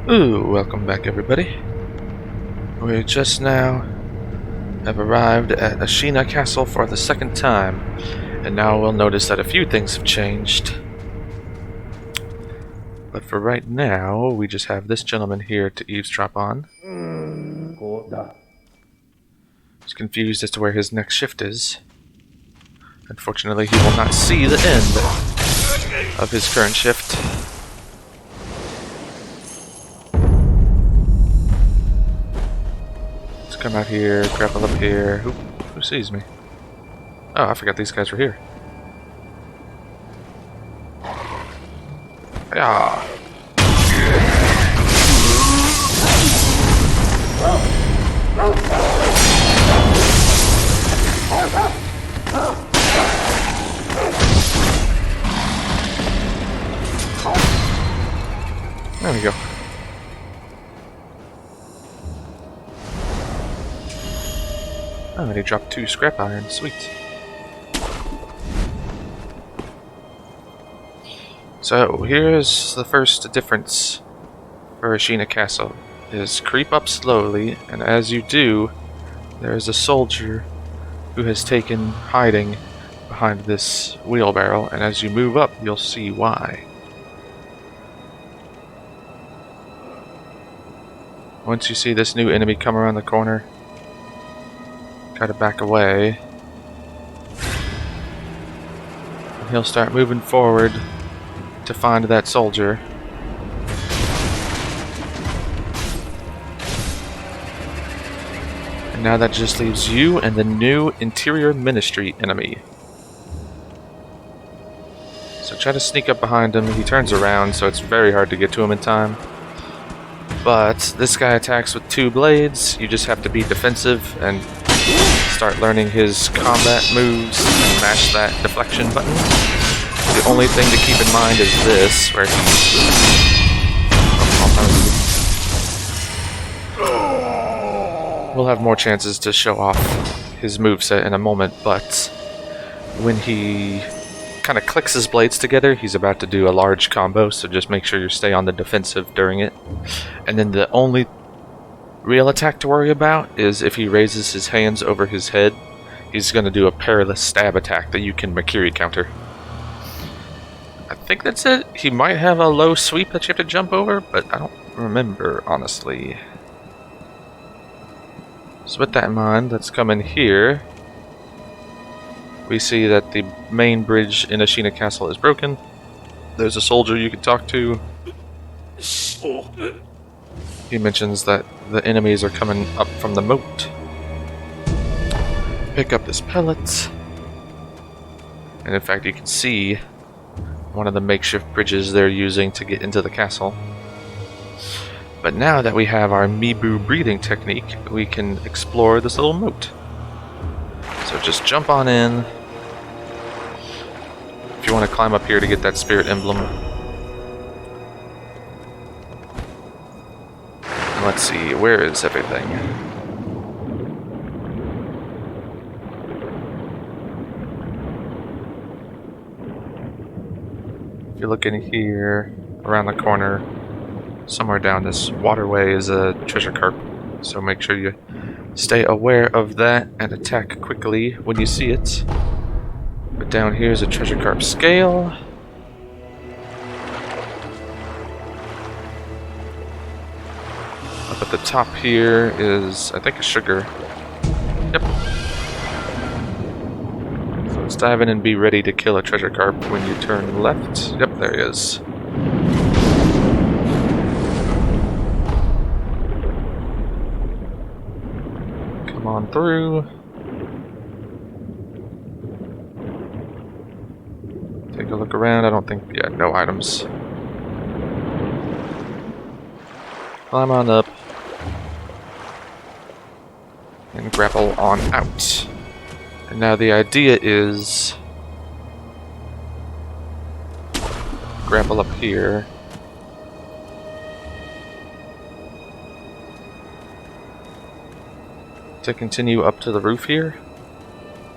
Ooh, welcome back everybody. We just now have arrived at Ashina Castle for the second time, and now we'll notice that a few things have changed. But for right now, we just have this gentleman here to eavesdrop on. He's confused as to where his next shift is. Unfortunately, he will not see the end of his current shift. Come out here, grapple up here. Who sees me? Oh, I forgot these guys were here. Yeah. There we go. Oh, and he dropped 2 scrap iron. Sweet. So, here's the first difference for Ashina Castle. Is creep up slowly, and as you do, there is a soldier who has taken hiding behind this wheelbarrow, and as you move up, you'll see why. Once you see this new enemy come around the corner, try to back away, and he'll start moving forward to find that soldier. And now that just leaves you and the new Interior Ministry enemy. So try to sneak up behind him. He turns around, so it's very hard to get to him in time. But this guy attacks with 2 blades. You just have to be defensive and start learning his combat moves and mash that deflection button. The only thing to keep in mind is this, where we'll have more chances to show off his moveset in a moment, but when he kind of clicks his blades together, he's about to do a large combo, so just make sure you stay on the defensive during it. And then the only real attack to worry about is if he raises his hands over his head, he's going to do a perilous stab attack that you can Makiri counter. I think that's it. He might have a low sweep that you have to jump over, but I don't remember, honestly. So with that in mind, let's come in here. We see that the main bridge in Ashina Castle is broken. There's a soldier you can talk to. He mentions that the enemies are coming up from the moat. Pick up this pellet. And in fact, you can see one of the makeshift bridges they're using to get into the castle. But now that we have our Mibu breathing technique, we can explore this little moat. So just jump on in. If you want to climb up here to get that spirit emblem. And let's see, where is everything? If you look in here, around the corner, somewhere down this waterway is a treasure carp. So make sure you stay aware of that and attack quickly when you see it. But down here is a treasure carp scale. Up at the top here is, I think, a sugar. Yep. So let's dive in and be ready to kill a treasure carp when you turn left. Yep, there he is. Come on through. Take a look around. I don't think, yeah, no items. Climb on up. And grapple on out. And now the idea is grapple up here. To continue up to the roof here.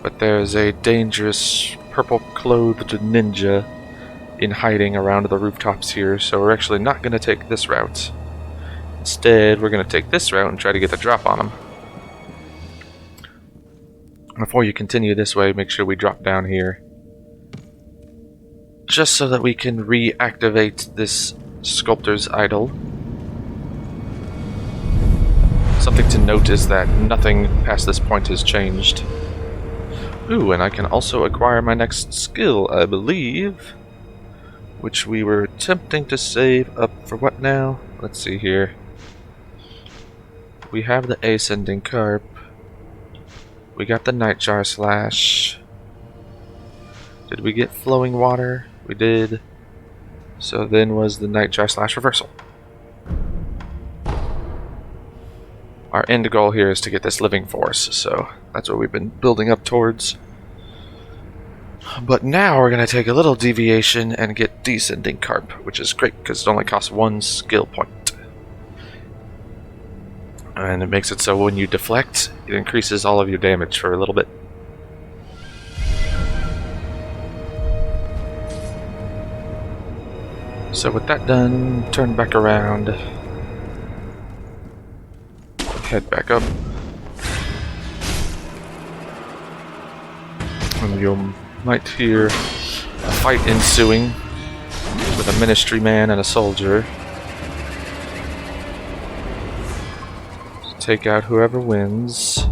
But there's a dangerous purple-clothed ninja in hiding around the rooftops here, so we're actually not going to take this route. Instead, we're going to take this route and try to get the drop on them. Before you continue this way, make sure we drop down here. Just so that we can reactivate this sculptor's idol. Something to note is that nothing past this point has changed. Ooh, and I can also acquire my next skill, I believe. Which we were attempting to save up for what now? Let's see here. We have the Ascending Carp. We got the Nightjar Slash. Did we get Flowing Water? We did. So then was the Nightjar Slash Reversal. Our end goal here is to get this Living Force, so that's what we've been building up towards. But now we're going to take a little deviation and get Descending Carp, which is great because it only costs 1 skill point. And it makes it so when you deflect, it increases all of your damage for a little bit. So with that done, turn back around. Head back up. And you might hear a fight ensuing with a ministry man and a soldier. Take out whoever wins.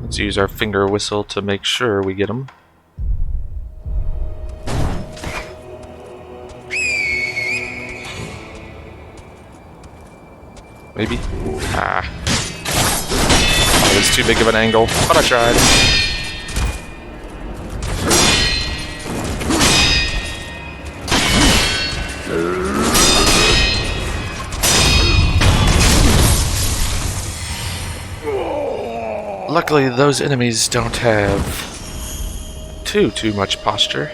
Let's use our finger whistle to make sure we get them. Maybe? Ah. It was too big of an angle, but I tried. Luckily, those enemies don't have too much posture.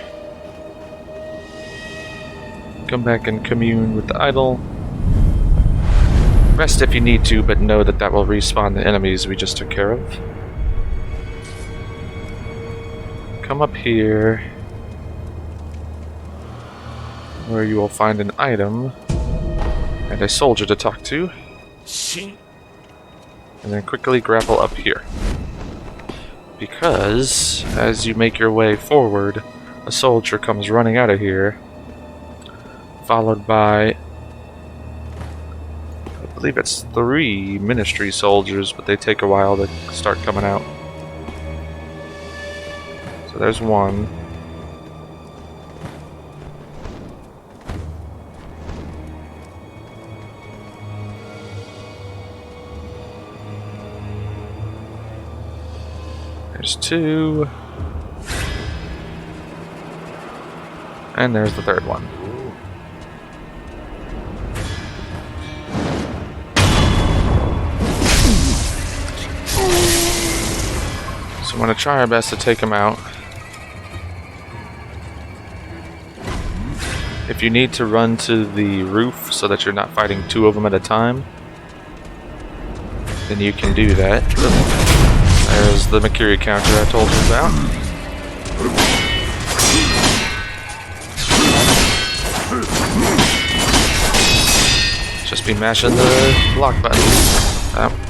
Come back and commune with the idol. Rest if you need to, but know that that will respawn the enemies we just took care of. Come up here, where you will find an item and a soldier to talk to. And then quickly grapple up here. Because, as you make your way forward, a soldier comes running out of here, followed by, I believe it's 3 ministry soldiers, but they take a while to start coming out. So there's one. There's 2. And there's the 3rd one. So I'm going to try our best to take them out. If you need to run to the roof so that you're not fighting 2 of them at a time, then you can do that. There's the Mercury counter I told you about. Just be mashing the block button. Oh.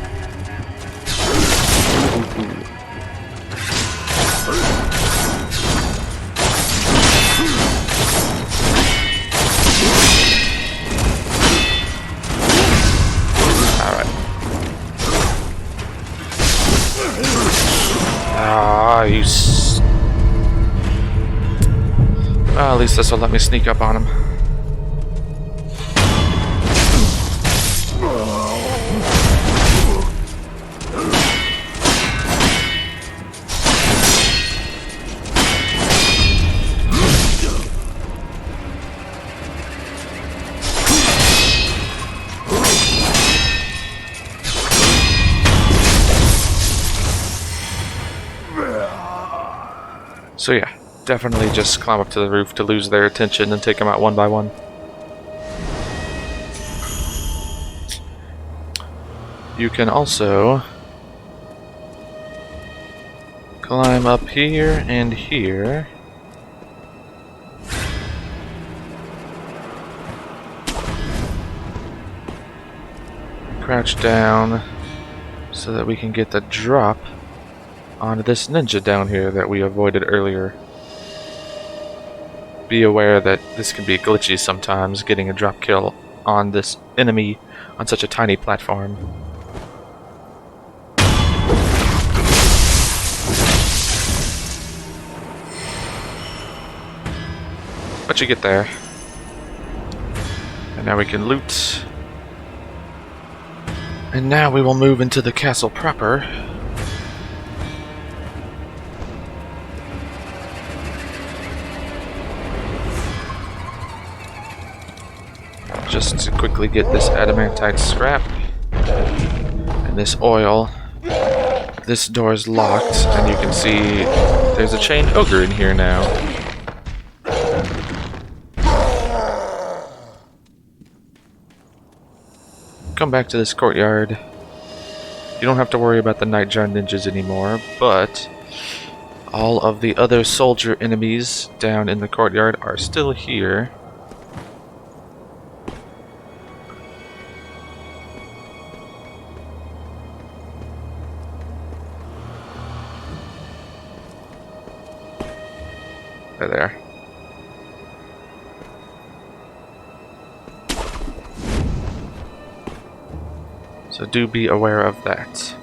Well, at least this will let me sneak up on him. So yeah, definitely just climb up to the roof to lose their attention and take them out one by one. You can also climb up here and here. crouch down so that we can get the drop onto this ninja down here that we avoided earlier. Be aware that this can be glitchy sometimes, getting a drop kill on this enemy on such a tiny platform. But you get there. And now we can loot. And now we will move into the castle proper. Just to quickly get this adamantite scrap and this oil. This door is locked, and you can see there's a chained ogre in here now. Come back to this courtyard. You don't have to worry about the Nightjar ninjas anymore, but all of the other soldier enemies down in the courtyard are still here. They're there. So do be aware of that.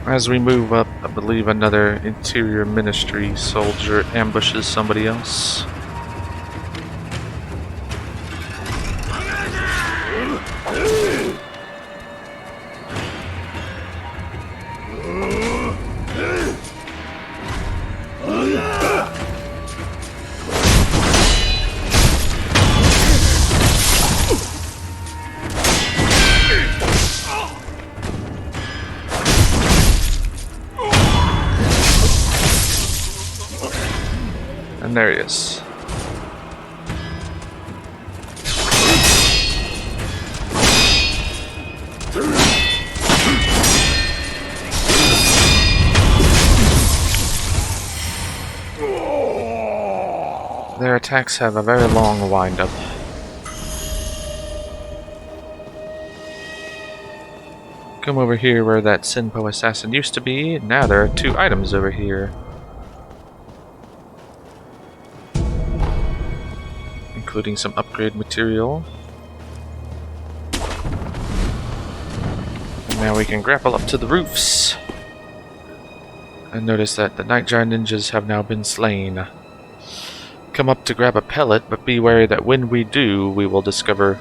As we move up, I believe another interior ministry soldier ambushes somebody else. And there he is. Their attacks have a very long wind-up. Come over here where that Senpo assassin used to be. Now there are 2 items over here. Including some upgrade material. And now we can grapple up to the roofs. And notice that the Nightjar ninjas have now been slain. Come up to grab a pellet, but be wary that when we do, we will discover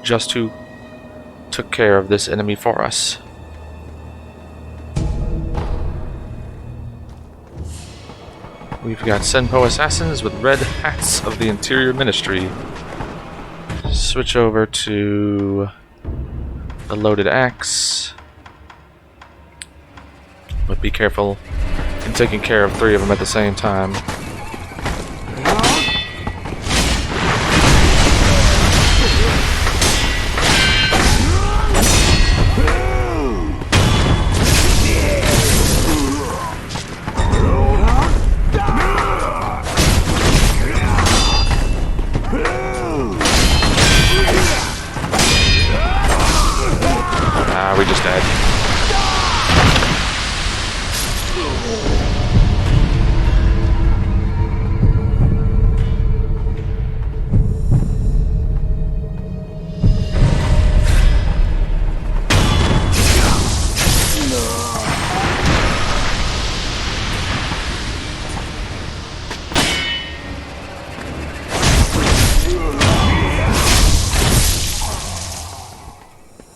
just who took care of this enemy for us. We've got Senpo assassins with red hats of the Interior Ministry. Switch over to the loaded axe. But be careful in taking care of 3 of them at the same time. We just died.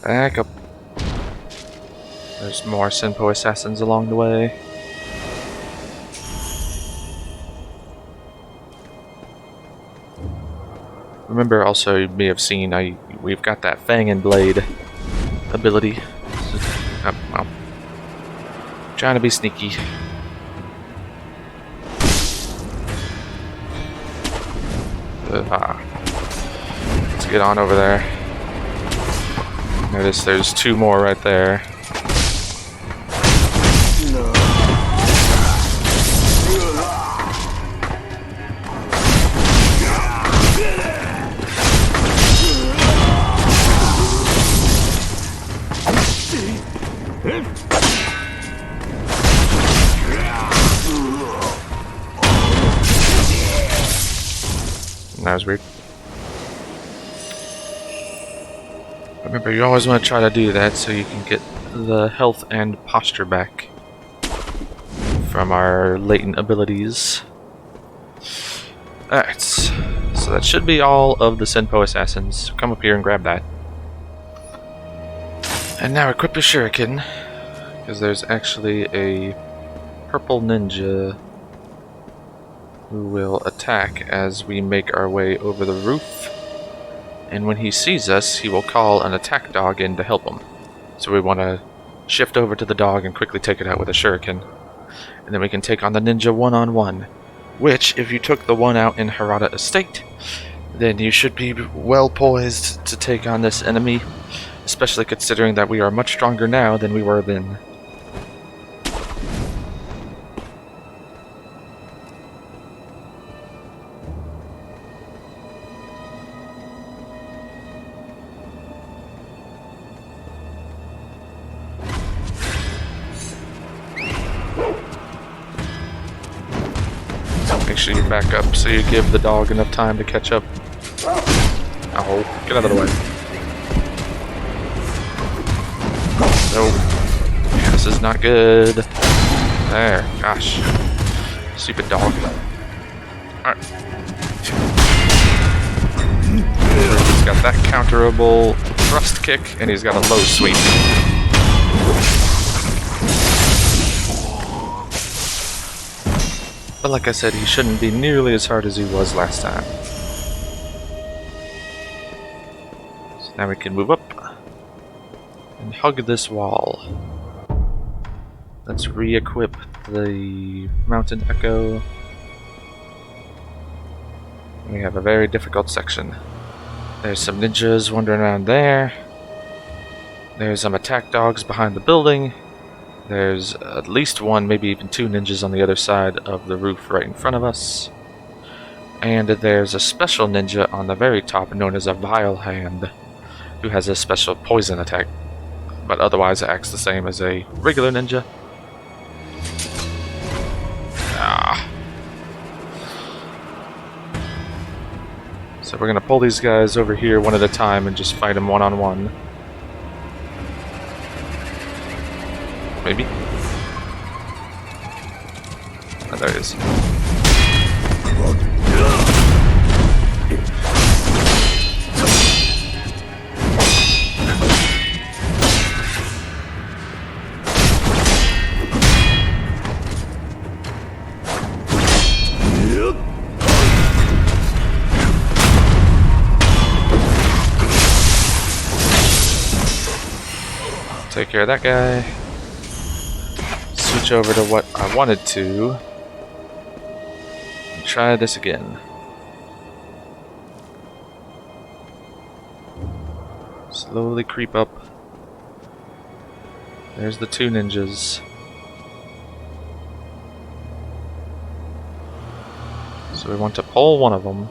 Back up. There's more Senpo assassins along the way. remember also you may have seen we've got that Fang and Blade ability. Well, trying to be sneaky. Let's get on over there. Notice there's two more right there. That was weird. Remember, you always want to try to do that so you can get the health and posture back from our latent abilities. Alright, so that should be all of the Senpo assassins. Come up here and grab that. And now equip your shuriken, because there's actually a purple ninja who will attack as we make our way over the roof. And when he sees us, he will call an attack dog in to help him. So we want to shift over to the dog and quickly take it out with a shuriken. And then we can take on the ninja one-on-one. Which, if you took the one out in Harada Estate, then you should be well poised to take on this enemy. Especially considering that we are much stronger now than we were then. Make sure you back up so you give the dog enough time to catch up. Oh, get out of the way. Nope. Yeah, this is not good. There, gosh. Stupid dog. Alright. He's got that counterable thrust kick, and he's got a low sweep. But like I said, he shouldn't be nearly as hard as he was last time. So now we can move up and hug this wall. Let's re-equip the Mountain Echo. We have a very difficult section. There's some ninjas wandering around there. There's some attack dogs behind the building. There's at least one, maybe even two ninjas on the other side of the roof right in front of us. And there's a special ninja on the very top known as a Vile Hand, who has a special poison attack, but otherwise acts the same as a regular ninja. So we're gonna pull these guys over here one at a time and just fight them one-on-one. Maybe? Oh, there it is. Take care of that guy. Switch over to what I wanted to. And try this again. Slowly creep up. There's the two ninjas. So we want to pull one of them.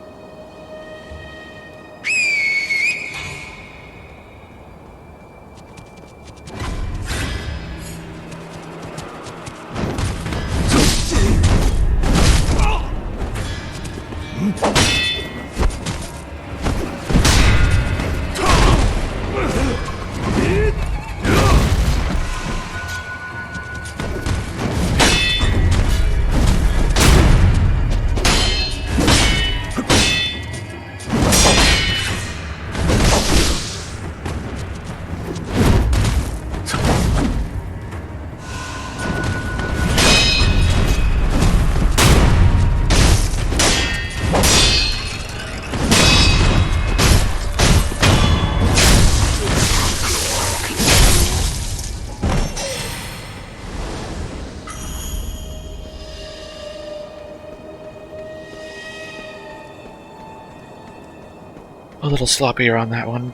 A little sloppier on that one,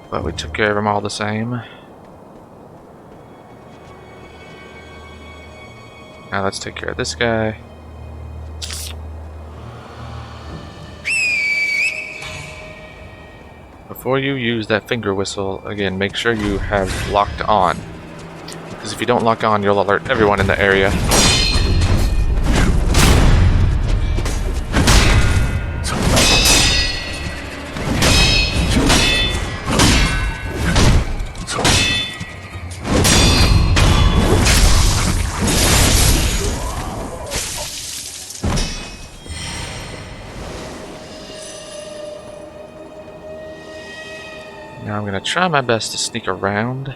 but we took care of them all the same. Now let's take care of this guy. Before you use that finger whistle, again, make sure you have locked on. Because if you don't lock on, you'll alert everyone in the area. Now I'm going to try my best to sneak around.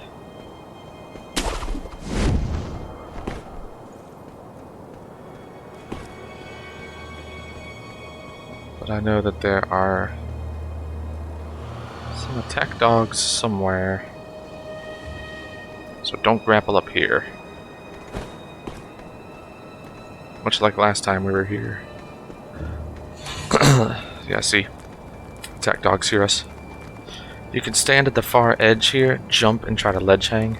But I know that there are some attack dogs somewhere. So don't grapple up here. Much like last time we were here. Yeah, see? Attack dogs hear us. You can stand at the far edge here, jump, and try to ledge hang.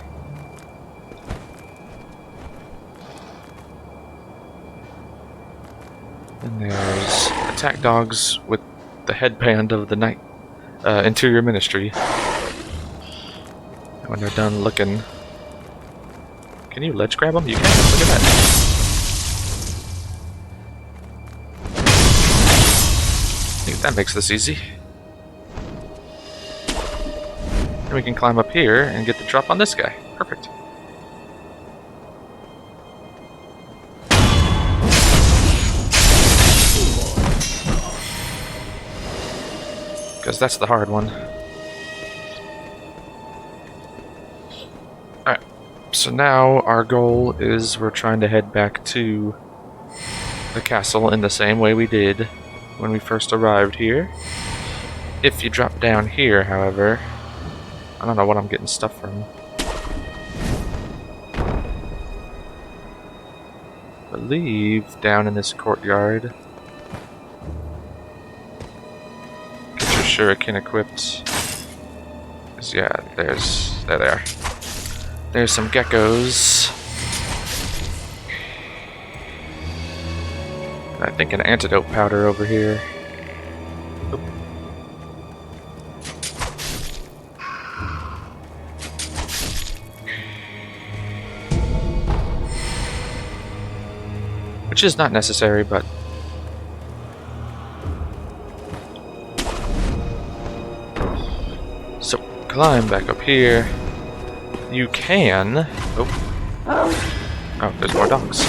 And there's attack dogs with the headband of the night interior ministry. When they're done looking, can you ledge grab them? You can. Look at that. I think that makes this easy. And we can climb up here and get the drop on this guy. Perfect. Because that's the hard one. Alright. So now our goal is we're trying to head back to the castle in the same way we did when we first arrived here. If you drop down here, however, I don't know what I'm getting stuff from. I believe down in this courtyard. Get your shuriken equipped. 'Cause yeah, there they are. There's some geckos. And I think an antidote powder over here. Which is not necessary, but so climb back up here. You can. Oh, there's more dogs.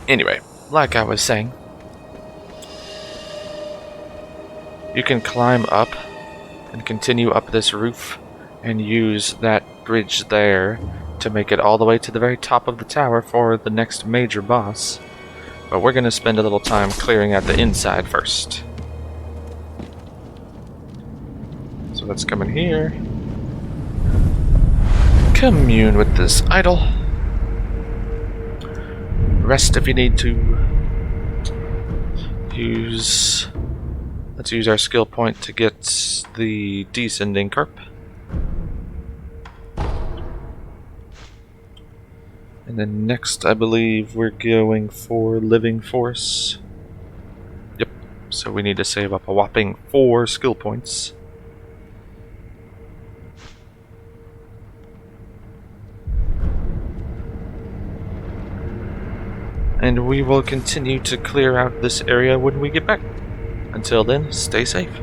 Anyway, like I was saying, you can climb up and continue up this roof and use that bridge there to make it all the way to the very top of the tower for the next major boss. But we're going to spend a little time clearing out the inside first. So let's come in here. Commune with this idol. Rest if you need to. Let's use our skill point to get the descending carp. And then next, I believe we're going for living force. Yep, so we need to save up a whopping 4 skill points. And we will continue to clear out this area when we get back. Until then, stay safe.